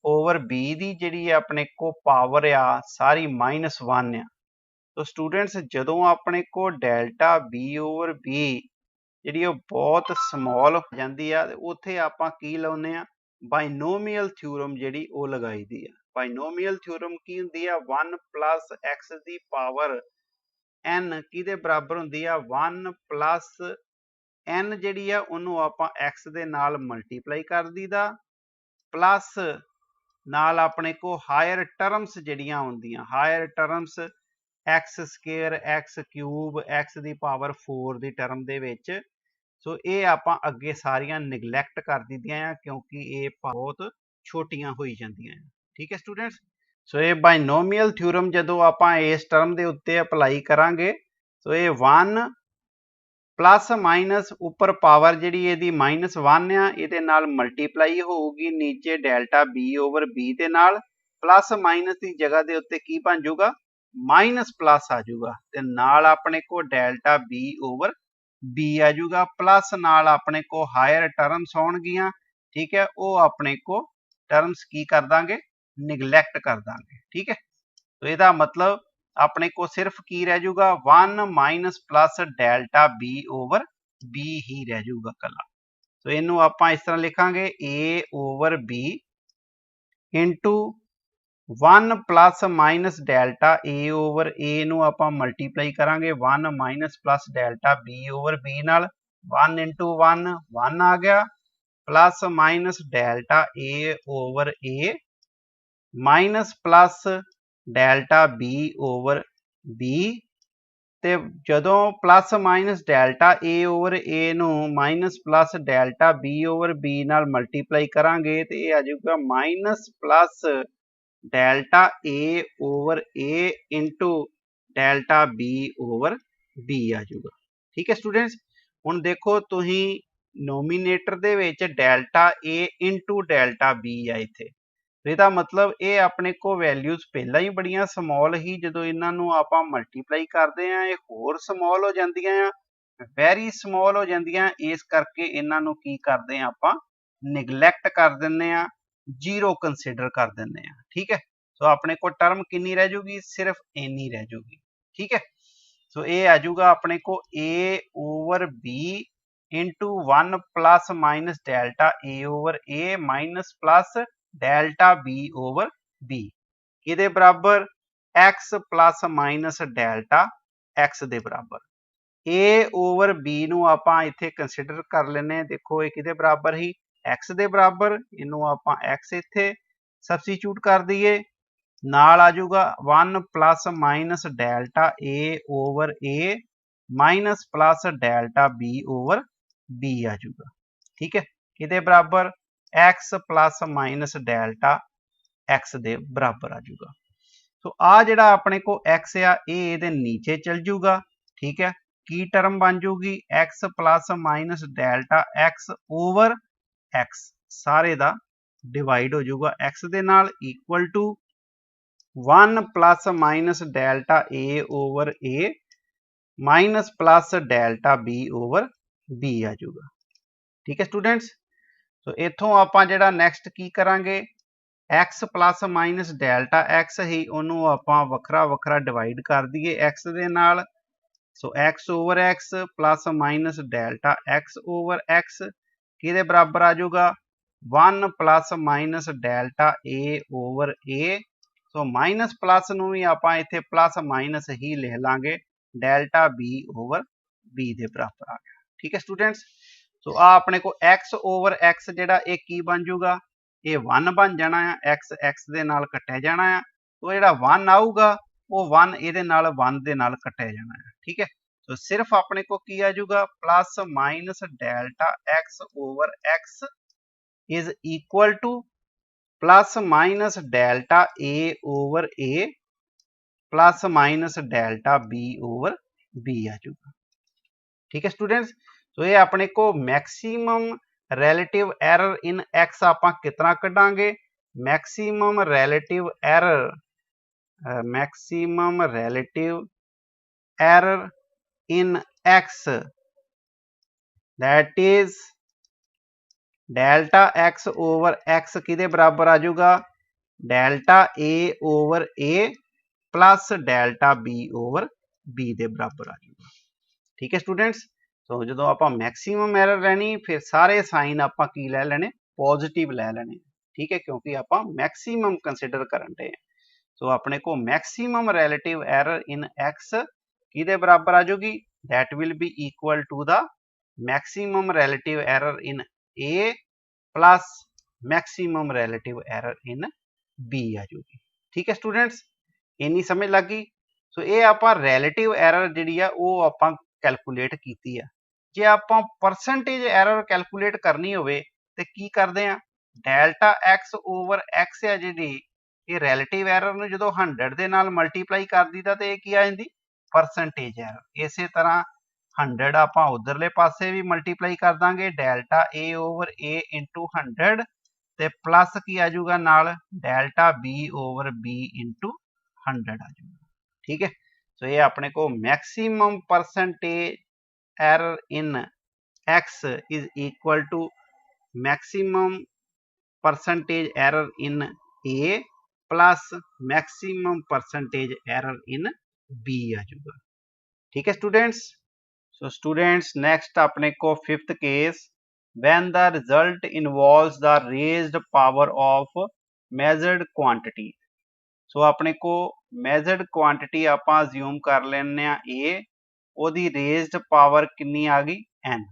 over b ਦੀ ਜਿਹੜੀ ਆਪਣੇ ਕੋ ਪਾਵਰ ਆ ਸਾਰੀ -1 ਆ। तो स्टूडेंट्स ਜਦੋਂ ਆਪਣੇ ਕੋ ਡੈਲਟਾ b over b ਜਿਹੜੀ ਉਹ ਬਹੁਤ ਸਮਾਲ ਹੋ ਜਾਂਦੀ ਆ ਤੇ ਉੱਥੇ ਆਪਾਂ ਕੀ ਲਾਉਨੇ ਆ ਬਾਇਨੋਮੀਅਲ ਥਿਊਰਮ ਜਿਹੜੀ ਉਹ ਲਗਾਈਦੀ ਆ। ਬਾਇਨੋਮੀਅਲ ਥਿਊਰਮ ਕੀ ਹੁੰਦੀ ਆ 1 plus x ਦੀ ਪਾਵਰ n ਕਿਹਦੇ ਬਰਾਬਰ ਹੁੰਦੀ ਆ 1 plus n ਜਿਹੜੀ ਆ ਉਹਨੂੰ ਆਪਾਂ x ਦੇ ਨਾਲ ਮਲਟੀਪਲਾਈ ਕਰ ਦਈਦਾ ਪਲੱਸ ਨਾਲ ਆਪਣੇ ਕੋ ਹਾਇਰ ਟਰਮਸ ਜਿਹੜੀਆਂ ਹੁੰਦੀਆਂ higher terms x square x cube x ਦੀ ਪਾਵਰ 4 ਦੀ ਟਰਮ ਦੇ ਵਿੱਚ, ਸੋ ਇਹ ਆਪਾਂ ਅੱਗੇ ਸਾਰੀਆਂ ਨਿਗਲੈਕਟ ਕਰ ਦਿੰਦੀਆਂ ਆ ਕਿਉਂਕਿ ਇਹ ਬਹੁਤ ਛੋਟੀਆਂ ਹੋਈ ਜਾਂਦੀਆਂ ਆ। ਠੀਕ ਹੈ ਸਟੂਡੈਂਟਸ, ਸੋ ਇਹ ਬਾਇਨੋਮੀਅਲ ਥਿਊਰਮ ਜਦੋਂ ਆਪਾਂ ਇਸ ਟਰਮ ਦੇ ਉੱਤੇ ਅਪਲਾਈ ਕਰਾਂਗੇ ਸੋ ਇਹ 1 ਪਲੱਸ ਮਾਈਨਸ ਉੱਪਰ ਪਾਵਰ ਜਿਹੜੀ ਇਹਦੀ -1 ਆ ਇਹਦੇ ਨਾਲ ਮਲਟੀਪਲਾਈ ਹੋਊਗੀ ਨੀਚੇ ਡੈਲਟਾ b ਓਵਰ b ਦੇ ਨਾਲ, ਪਲੱਸ ਮਾਈਨਸ ਦੀ ਜਗ੍ਹਾ ਦੇ ਉੱਤੇ ਕੀ ਬਣ ਜਾਊਗਾ ਮਾਈਨਸ ਪਲੱਸ ਆ ਜਾਊਗਾ ਤੇ ਨਾਲ ਆਪਣੇ ਕੋ ਡੈਲਟਾ b ਓਵਰ b ਆ ਜਾਊਗਾ, ਪਲੱਸ ਨਾਲ ਆਪਣੇ ਕੋ ਹਾਇਰ ਟਰਮਸ ਆਉਣਗੀਆਂ। ਠੀਕ ਹੈ, ਉਹ ਆਪਣੇ ਕੋ ਟਰਮਸ ਕੀ ਕਰ ਦਾਂਗੇ ਨਿਗਲੈਕਟ ਕਰ ਦਾਂਗੇ। ਠੀਕ ਹੈ, तो ਇਹਦਾ ਮਤਲਬ ਆਪਣੇ ਕੋ ਸਿਰਫ ਕੀ ਰਹਿ ਜਾਊਗਾ 1 minus plus delta b over b ਹੀ ਰਹਿ ਜਾਊਗਾ ਕੱਲਾ। ਸੋ ਇਹਨੂੰ ਆਪਾਂ ਇਸ ਤਰ੍ਹਾਂ ਲਿਖਾਂਗੇ a over b into 1 plus minus delta a over a ਨੂੰ ਆਪਾਂ ਮਲਟੀਪਲਾਈ ਕਰਾਂਗੇ 1 minus plus delta b over b ਨਾਲ 1 ਇੰਟੂ 1 1 ਆ ਗਿਆ plus minus delta a over a minus plus delta b over b ਤੇ ਜਦੋਂ plus minus delta a over a ਨੂੰ minus plus delta b over b ਨਾਲ multiply ਕਰਾਂਗੇ ਤੇ ਇਹ ਆ ਜਾਊਗਾ minus plus delta a over a into delta b over b ਆ ਜਾਊਗਾ। ਠੀਕ ਹੈ ਸਟੂਡੈਂਟਸ, ਹੁਣ ਦੇਖੋ ਤੁਸੀਂ ਨੋਮੀਨੇਟਰ ਦੇ ਵਿੱਚ delta a into delta b ਆ ਇੱਥੇ, ਇਹਦਾ ਮਤਲਬ ਇਹ ਆਪਣੇ ਕੋ ਵੈਲਿਊਜ਼ ਪਹਿਲਾਂ ਹੀ ਬੜੀਆਂ ਸਮਾਲ ਹੀ, ਜਦੋਂ ਇਹਨਾਂ ਨੂੰ ਆਪਾਂ ਮਲਟੀਪਲਾਈ ਕਰਦੇ ਆ ਇਹ ਹੋਰ ਸਮਾਲ ਹੋ ਜਾਂਦੀਆਂ ਆ, ਵੈਰੀ ਸਮਾਲ ਹੋ ਜਾਂਦੀਆਂ, ਇਸ ਕਰਕੇ ਇਹਨਾਂ ਨੂੰ ਕੀ ਕਰਦੇ ਆ ਆਪਾਂ ਨਿਗਲੈਕਟ ਕਰ ਦਿੰਦੇ ਆ, ਜ਼ੀਰੋ ਕੰਸੀਡਰ ਕਰ ਦਿੰਦੇ ਆ। ਠੀਕ ਹੈ, ਸੋ ਆਪਣੇ ਕੋ ਟਰਮ ਕਿੰਨੀ ਰਹਿ ਜੂਗੀ ਸਿਰਫ ਇੰਨੀ ਰਹਿ ਜੂਗੀ। ਠੀਕ ਹੈ, ਸੋ ਇਹ ਆ ਜਾਊਗਾ ਆਪਣੇ ਕੋ a over b into 1 plus minus delta a over a minus plus delta b over b ਕਿਹਦੇ ਬਰਾਬਰ x plus minus delta x दे बराबर। ए ओवर बी नूं आपां इत्थे कंसीडर कर लैने। देखो ये किहदे बराबर ही, एक्स दे बराबर। इनू आपां एक्स इत्थे सबस्टिट्यूट कर दईए, नाल आ जाऊगा 1 plus minus delta A over a minus plus delta B over B आ जाऊगा। ठीक है, किहदे बराबर, x plus minus delta x दे बराबर आ जाऊगा। तो आ जिहड़ा अपने को एक्स आ ये नीचे चल जूगा। ठीक है, की टर्म बन जूगी x plus minus delta x over x, सारे दा डिवाइड हो जाऊगा एक्स दे नाल, equal to 1 plus minus delta A over a minus plus delta B over B आ जाऊगा। ठीक है स्टूडेंट्स, तो इथों आपां जिहड़ा नैक्सट की करांगे, x plus minus delta x ही उन्होंने आपां वखरा वखरा डिवाइड कर दईए एक्स दे नाल। So x over x plus minus delta x over x किहदे बराबर आ जाऊगा, 1 plus minus delta A over a. So minus plus नूं भी आपां इत्थे प्लस माइनस ही लिख लांगे, डेल्टा बी ओवर बी दे बराबर आ गया। ठीक है स्टूडेंट्स, सो आ अपने को एक्स ओवर एक्स जिहड़ा ये की बन जूगा, ये 1 बन जाना है, एक्स एक्स दे नाल कट्टिया जाना है। तो जिहड़ा 1 आऊगा वो 1 इहदे नाल 1 दे नाल कट्टिया जाना है। ठीक है, तो सिर्फ अपने को की आ जाऊगा plus minus delta x over x is equal to plus minus delta A over A plus minus delta B over B आ जाऊगा। ठीक है स्टूडेंट्स, तो ये अपने को maximum relative error in x आपां कितना कढांगे, maximum relative error in x that is delta x over x किहदे बराबर आ जाऊगा, डेल्टा ए ओवर ए plus delta B over B दे बराबर आ जाऊगा। ठीक है स्टूडेंट्स, तो जो आप मैक्सीमम एरर लैनी फिर सारे साइन आप की लै लेने पॉजिटिव लै लेने। ठीक है, क्योंकि आप मैक्सीमम कंसिडर करन दे हैं। तो अपने को maximum relative error in x किहदे बराबर आ जाऊगी, that will be equal to the maximum relative error in a plus maximum relative error in b आ जाऊगी। ठीक है स्टूडेंट्स, इन्नी समझ लग गई। सो ये आप रिलेटिव एरर जी आप कैलकुलेट की है। जे आप परसेंटेज एरर कैलकुलेट करनी होवे ते की करते हैं, डेल्टा एक्स ओवर एक्स है जी, ये रिलेटिव एरर नूं जदों 100 दे नाल मल्टीप्लाई कर दीदा तो ये की आ जांदी, परसेंटेज एरर। इस तरह 100 आप उधरले पासे भी मल्टीप्लाई कर देंगे, डेल्टा ए ओवर ए इंटू 100 ते प्लस की आ जाऊगा नाल delta B over b into 100 आ जाऊगा। ठीक है, तो ये अपने को maximum percentage error in x is equal to maximum percentage error in a plus maximum percentage error in b आ जाऊगा। ठीक है स्टूडेंट्स, सो स्टूडेंट्स नेक्स्ट अपने को fifth case, when the result involves the raised power of measured quantity. सो अपने को measured quantity आप assume कर लेने ए, ओदी रेज्ड पावर कितनी आ गई n।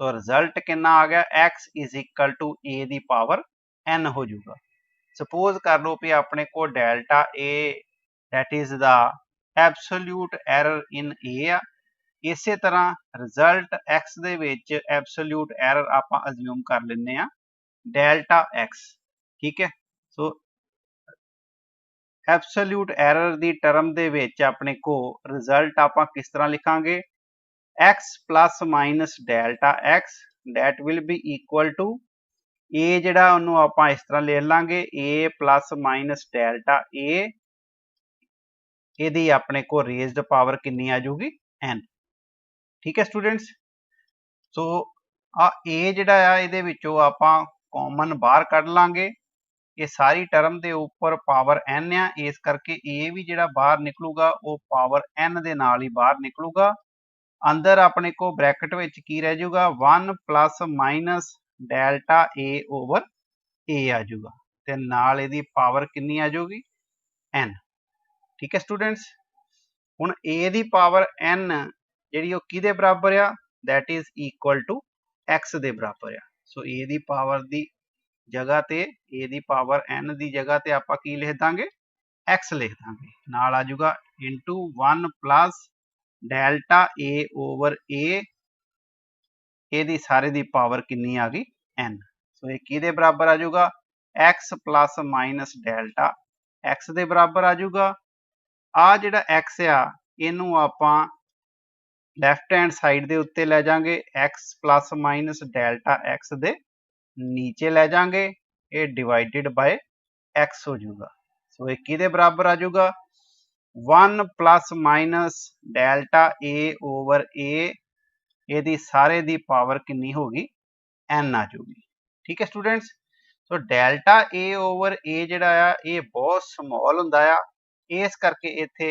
सो रिजल्ट कितना आ गया, x इज इक्वल टू ए दी पावर n हो जाऊगा। सपोज कर लो भी अपने को delta a that is the absolute error in a आ, इसे तरह रिजल्ट x दे विच एब्सोल्यूट एरर आप अज्यूम कर लेने आ डेल्टा x। ठीक है, सो एब्सोल्यूट एरर दी टर्म दे विच अपने को रिजल्ट आप किस तरह लिखांगे, x plus minus delta x that will be equal to ए जिहड़ा उन्होंने आप इस तरह ले लांगे ए प्लस माइनस डेल्टा ए, इहदी अपने को रेज्ड पावर कितनी आ जाऊगी n। ठीक है स्टूडेंट्स, सो आ ए जिहड़ा आ इहदे विचों आपां कॉमन बाहर कढ लांगे, ये सारी टर्म दे उपर पावर n आ, इस करके ए भी जिहड़ा बाहर निकलूगा वो पावर n दे नाल ही बाहर निकलूगा। अंदर अपने को ब्रैकेट विच की रह जाऊगा 1 प्लस माइनस डेल्टा ए ओवर ए आ जाऊगा ते नाल इहदी पावर कितनी आ जाऊगी n। ठीक है स्टूडेंट्स। हुण a दी पावर n जिहड़ी ओह किहदे बराबर आ, that is equal to x दे बराबर आ। सो a दी पावर दी जगह ते a दी पावर n दी जगह ते आपां की लिख दांगे, x लिख दांगे, नाल आ जाऊगा into 1 plus delta a over a, ਇਹਦੀ ਸਾਰੇ ਦੀ ਪਾਵਰ ਕਿੰਨੀ ਆ ਗਈ n। ਸੋ ਇਹ ਕਿਹਦੇ ਬਰਾਬਰ ਆ ਜਾਊਗਾ, x plus minus delta x ਦੇ ਬਰਾਬਰ ਆ ਜਾਊਗਾ। ਆ ਜਿਹੜਾ x ਆ ਇਹਨੂੰ ਆਪਾਂ ਲੈਫਟ ਹੈਂਡ ਸਾਈਡ ਦੇ ਉੱਤੇ ਲੈ ਜਾਾਂਗੇ, x plus minus delta x ਦੇ ਨੀਚੇ ਲੈ ਜਾਾਂਗੇ, ਇਹ ਡਿਵਾਈਡਡ ਬਾਏ x ਹੋ ਜਾਊਗਾ। ਸੋ ਇਹ ਕਿਹਦੇ ਬਰਾਬਰ ਆ ਜਾਊਗਾ, 1 plus minus delta a over a, ਇਹਦੀ ਸਾਰੇ ਦੀ ਪਾਵਰ ਕਿੰਨੀ ਹੋ ਗਈ n ਆ ਜਾਊਗੀ। ਠੀਕ ਹੈ students. So delta a over a ਜਿਹੜਾ ਆ ਇਹ ਬਹੁਤ ਸਮੌਲ ਹੁੰਦਾ ਆ, ਇਸ ਕਰਕੇ ਇੱਥੇ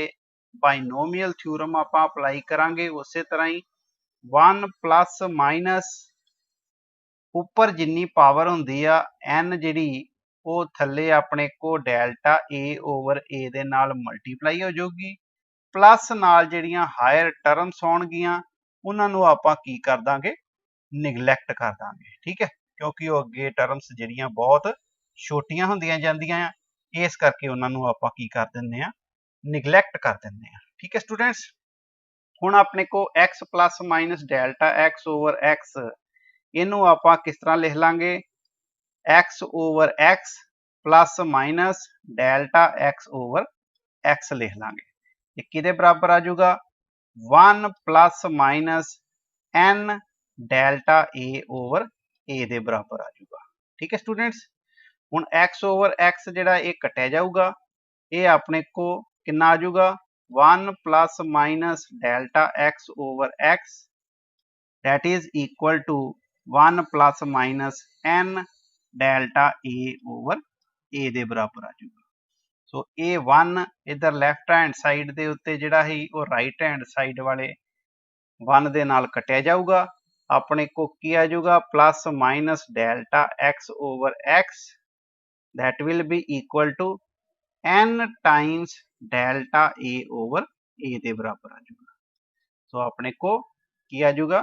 ਬਾਈਨੋਮੀਅਲ ਥਿਊਰਮ ਆਪਾਂ ਅਪਲਾਈ ਕਰਾਂਗੇ। ਉਸੇ ਤਰ੍ਹਾਂ ਹੀ 1 ਪਲੱਸ ਮਾਈਨਸ ਉੱਪਰ ਜਿੰਨੀ ਪਾਵਰ ਹੁੰਦੀ ਆ n ਜਿਹੜੀ ਉਹ ਥੱਲੇ ਆਪਣੇ ਕੋ ਡੈਲਟਾ a ਓਵਰ a ਦੇ ਨਾਲ ਮਲਟੀਪਲਾਈ ਹੋ ਜਾਊਗੀ, ਪਲੱਸ ਨਾਲ ਜਿਹੜੀਆਂ ਹਾਇਰ ਟਰਮਸ ਹੋਣਗੀਆਂ ਉਹਨਾਂ ਨੂੰ ਆਪਾਂ ਕੀ ਕਰ ਦਾਂਗੇ, ਨਿਗਲੈਕਟ ਕਰ ਦਾਂਗੇ। ਠੀਕ ਹੈ, ਕਿਉਂਕਿ ਉਹ ਅੱਗੇ ਟਰਮਸ ਜਿਹੜੀਆਂ ਬਹੁਤ ਛੋਟੀਆਂ ਹੁੰਦੀਆਂ ਜਾਂਦੀਆਂ ਆ, ਇਸ ਕਰਕੇ ਉਹਨਾਂ ਨੂੰ ਆਪਾਂ ਕੀ ਕਰ ਦਿੰਦੇ ਆ, ਨਿਗਲੈਕਟ ਕਰ ਦਿੰਦੇ ਆ। ਠੀਕ ਹੈ ਸਟੂਡੈਂਟਸ। ਹੁਣ ਆਪਣੇ ਕੋ x plus minus delta x over x, ਇਹਨੂੰ ਆਪਾਂ ਕਿਸ ਤਰ੍ਹਾਂ ਲਿਖ ਲਾਂਗੇ, x over x plus minus delta x over x ਲਿਖ ਲਾਂਗੇ। ਇਹ ਕਿਹਦੇ ਬਰਾਬਰ ਆ ਜਾਊਗਾ, 1 plus minus n delta a over a ਦੇ ਬਰਾਬਰ ਆ ਜਾਊਗਾ। ਠੀਕ ਹੈ ਸਟੂਡੈਂਟਸ। ਹੁਣ x ਓਵਰ x ਜਿਹੜਾ ਇਹ ਕੱਟਿਆ ਜਾਊਗਾ, ਇਹ ਆਪਣੇ ਕੋ ਕਿੰਨਾ ਆ ਜਾਊਗਾ, 1 plus minus delta x over x, that is equal to 1 plus minus n delta a over a ਦੇ ਬਰਾਬਰ ਆ ਜਾਊਗਾ। ਸੋ ਇਹ 1 ਇਧਰ ਲੈਫਟ ਹੈਂਡ ਸਾਈਡ ਦੇ ਉੱਤੇ ਜਿਹੜਾ ਸੀ ਉਹ ਰਾਈਟ ਹੈਂਡ ਸਾਈਡ ਵਾਲੇ 1 ਦੇ ਨਾਲ ਕੱਟਿਆ ਜਾਊਗਾ। ਆਪਣੇ ਕੋ ਕੀ ਆ ਜਾਊਗਾ, plus minus delta x over x, that will be equal to n Times delta a over a ਦੇ ਬਰਾਬਰ ਆ ਜਾਊਗਾ। ਸੋ ਆਪਣੇ ਕੋ ਕੀ ਆ ਜਾਊਗਾ,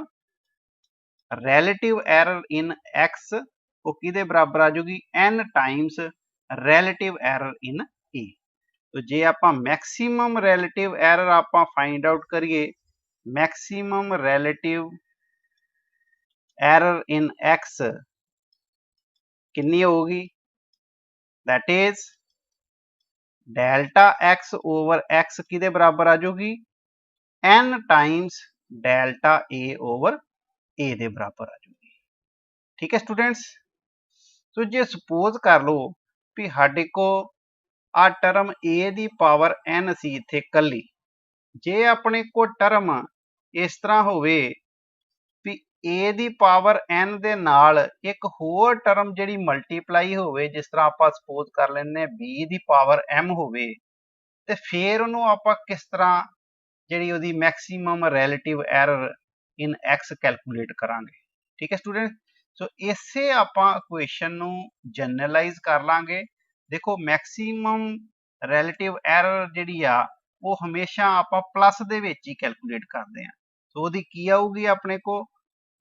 relative error in x ਉਹ ਕਿਹਦੇ ਬਰਾਬਰ ਆ ਜਾਊਗੀ, n Times relative error in a। तो जे ਆਪਾਂ मैक्सिमम relative error ਆਪਾਂ फाइंड आउट करिए, maximum relative error in x कितनी होगी, that is delta x over x किहदे बराबर आ जाऊगी, n times delta a over a दे बराबर आ जाऊगी। ठीक है स्टूडेंट्स। तो जे सपोज कर लो भी साडे को आ term a the power n ਸੀ ਇੱਥੇ ਕੱਲੀ, ਜੇ ਆਪਣੇ ਕੋ ਟਰਮ ਇਸ ਤਰ੍ਹਾਂ ਹੋਵੇ ਵੀ a ਦੀ ਪਾਵਰ n ਦੇ ਨਾਲ ਇੱਕ ਹੋਰ ਟਰਮ ਜਿਹੜੀ ਮਲਟੀਪਲਾਈ ਹੋਵੇ, ਜਿਸ ਤਰ੍ਹਾਂ ਆਪਾਂ ਸਪੋਜ਼ ਕਰ ਲੈਂਦੇ ਹਾਂ b ਦੀ ਪਾਵਰ m ਹੋਵੇ, ਤੇ ਫਿਰ ਉਹਨੂੰ ਆਪਾਂ ਕਿਸ ਤਰ੍ਹਾਂ ਜਿਹੜੀ ਉਹਦੀ maximum relative error in x calculate ਕਰਾਂਗੇ। ਠੀਕ ਹੈ ਸਟੂਡੈਂਟ। ਸੋ ਇਸੇ ਆਪਾਂ ਇਕੁਏਸ਼ਨ ਨੂੰ ਜਨਰਲਾਈਜ਼ ਕਰ ਲਾਂਗੇ। देखो मैक्सिमम रिलेटिव एरर जिहड़ी आ वो हमेशा आपां प्लस दे विच ही कैलकुलेट करते हैं। सो ओहदी की आऊगी अपने को,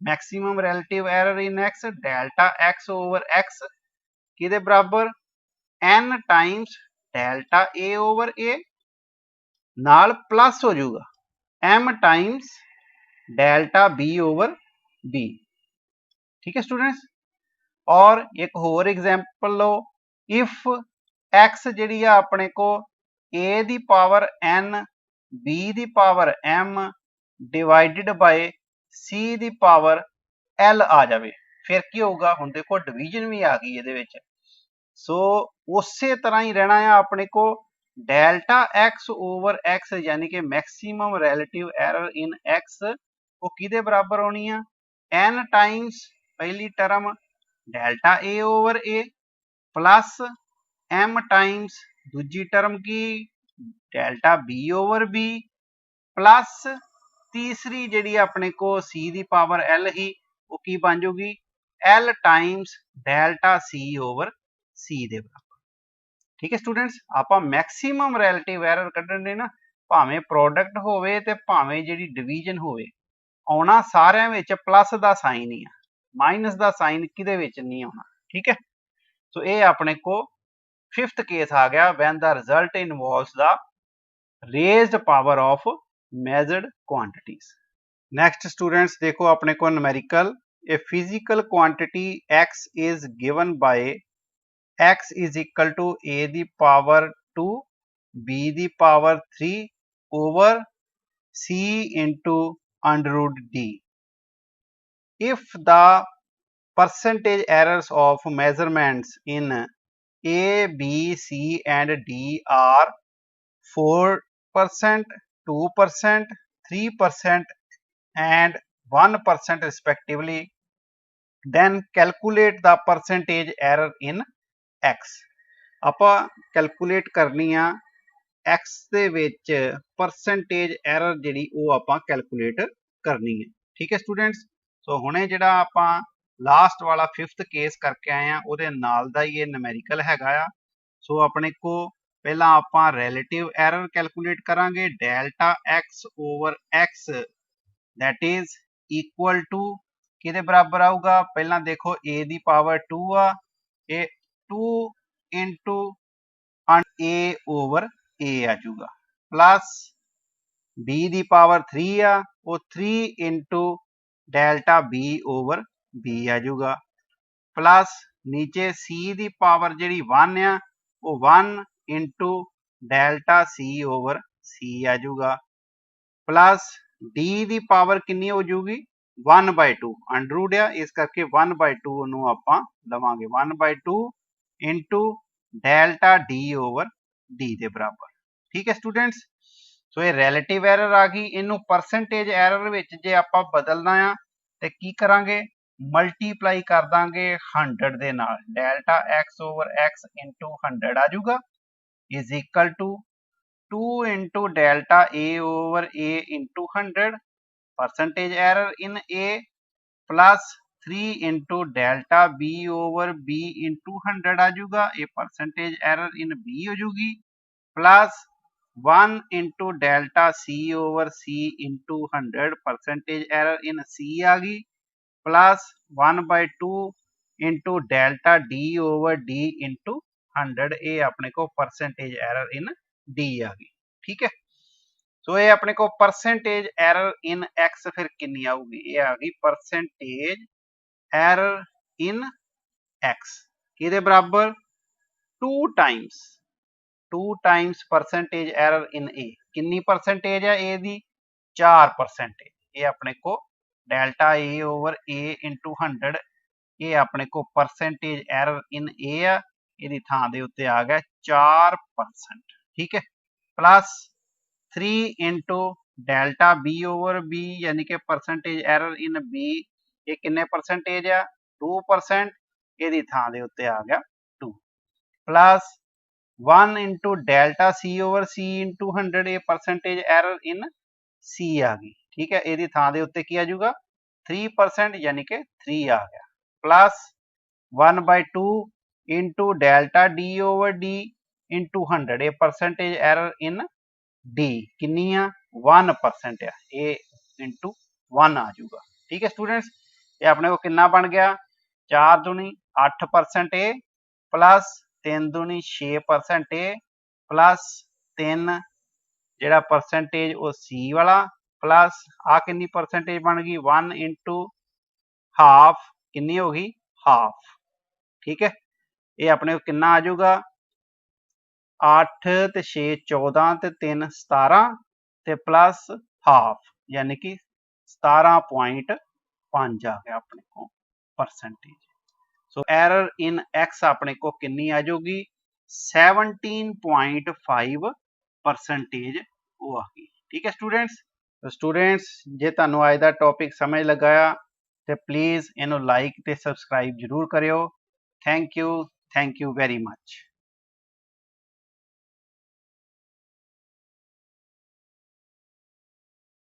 maximum relative error in x delta x over x किहदे बराबर, n times delta a over a नाल प्लस हो जाऊगा m times delta b over b। ठीक है स्टूडेंट्स। और एक होर एग्जाम्पल लो, इफ x जिहड़ी आ अपने को a the power n b दी power m divided by c दी पावर l आ जाए, फिर की होगा, हुण देखो डिवीजन भी आ गई इहदे विच। सो उसे तरह ही रहना है अपने को डेल्टा x ओवर x, यानी कि maximum relative error in x वो किहदे बराबर होनी है, n टाइम्स पहली term delta a over a plus m times दूजी टर्म की delta b over b plus तीसरी जिहड़ी अपने को c दी पावर l ही वो की बन जाऊगी l times delta c over c दे बराबर। ठीक है स्टूडेंट्स, आपां मैक्सीमम रिलेटिव एरर कड्ढण दे ना भावें प्रोडक्ट होवे ते भावें जिहड़ी डिवीजन होवे आउणा सारिਆਂ ਵਿੱਚ प्लस ਦਾ साइन ही आ, माइनस ਦਾ साइन किहदे ਵਿੱਚ नहीं आउणा। ठीक है, सो ये अपने को फिफ्थ केस आ गया when the result involves the raised power of measured quantities. Next students देखो अपने को numerical, a physical quantity x is given by x is equal to a the power 2 b the power 3 over c into under root d. If the percentage errors of measurements in a, b, c and d are 4%, 2%, 3% and 1% respectively, then calculate the percentage error in x. ਆਪਾਂ calculate करनी आ x ਦੇ ਵਿੱਚ percentage error ਜਿਹੜੀ ਉਹ ਆਪਾਂ calculate करनी है। ठीक है स्टूडेंट्स, सो ਹੁਣੇ ਜਿਹੜਾ ਆਪਾਂ लास्ट वाला फिफ्थ केस करके आए हैं ਉਹਦੇ ਨਾਲ ਦਾ ਹੀ ਇਹ न्यूमेरिकल हैगा आ। सो अपने को पहला ਆਪਾਂ रिलेटिव एरर कैलकुलेट करांगे delta x over x that is equal to किहदे बराबर आऊगा। पहला देखो a दी पावर 2 आ, ये 2 इंटू a ओवर a आजूगा, प्लस b दी पावर 3 आ, वो 3 into delta b over b आजूगा, प्लस नीचे c दी पावर जी 1 आ, वो 1 into delta c over c आजूगा, प्लस d दी पावर कितनी हो जूगी 1/2 अंडररूट आ, इस करके 1/2 ਨੂੰ ਆਪਾਂ ਲਵਾਂਗੇ 1/2 into delta d over d ਦੇ ਬਰਾਬਰ। ठीक है स्टूडेंट्स, सो ये रिलेटिव एरर आ गई, इनू परसेंटेज एरर ਵਿੱਚ ਜੇ ਆਪਾਂ ਬਦਲਣਾ ਆ ਤੇ ਕੀ ਕਰਾਂਗੇ ਮਲਟੀਪਲਾਈ ਕਰ ਦਾਂਗੇ 100 ਦੇ ਨਾਲ, delta x over x into 100 आ जाऊगा is equal to 2 into delta a over a into 100 percentage error in a plus 3 into delta b over b into 100 आ जाऊगा, ये percentage error in b हो जाऊगी, plus 1 into delta c over c into 100 percentage error in c आ गई, plus 1/2 into delta d over d into 100 ये अपने को percentage error in D आ गई। ठीक है, सो ये अपने को परसेंटेज एरर इन एक्स फिर कितनी आऊगी, ये आ गई परसेंटेज एरर इन एक्स किहदे बराबर 2 टाइम्स परसेंटेज एरर इन ए, कितनी परसेंटेज है ए दी 4%, ये अपने को डेल्टा ए ओवर ए इंटू 100 ये अपने को परसेंटेज एरर इन ए आ, ਇਹਦੀ ਥਾਂ ਦੇ ਉੱਤੇ ਆ ਗਿਆ 4%। ठीक है, plus 3 into delta B over b यानी कि परसेंटेज एरर इन बी ये किन्ने परसेंटेज आ 2%, ਇਹਦੀ ਥਾਂ ਦੇ ਉੱਤੇ ਆ ਗਿਆ 2, plus 1 into delta c over c into 100 ये परसेंटेज एरर इन सी आ गई। ठीक है, ਇਹਦੀ ਥਾਂ ਦੇ ਉੱਤੇ ਕੀ ਆ ਜਾਊਗਾ 3% यानी कि 3 आ गया, plus 1/2 into delta D over D into 100 ये परसेंटेज एरर इन डी कितनी आ 1% आ, ये इंटू 1 आ जाऊगा। ठीक है स्टूडेंट्स, ये अपने को कितना बन गया 4 दूनी 8% ए, प्लस 3 दूनी 6% ए, प्लस 3 ਜਿਹੜਾ परसेंटेज वो सी वाला, प्लस आ कितनी परसेंटेज बन गई 1 इंटू हाफ कितनी हो गई हाफ। ठीक है, ये अपने को कितना आ जाऊगा 8 ते 6 14 ते 3 17 ते प्लस हाफ यानी कि 17.5 आ गया अपने को percentage. So error in x अपने को कितनी आ जाऊगी 17.5% वो आ गई। ठीक है स्टूडेंट्स, तो स्टूडेंट्स जे तुहानू अज दा टॉपिक समझ लगाया तो प्लीज़ इनू लाइक ते सबसक्राइब जरूर करियो। Thank you very much।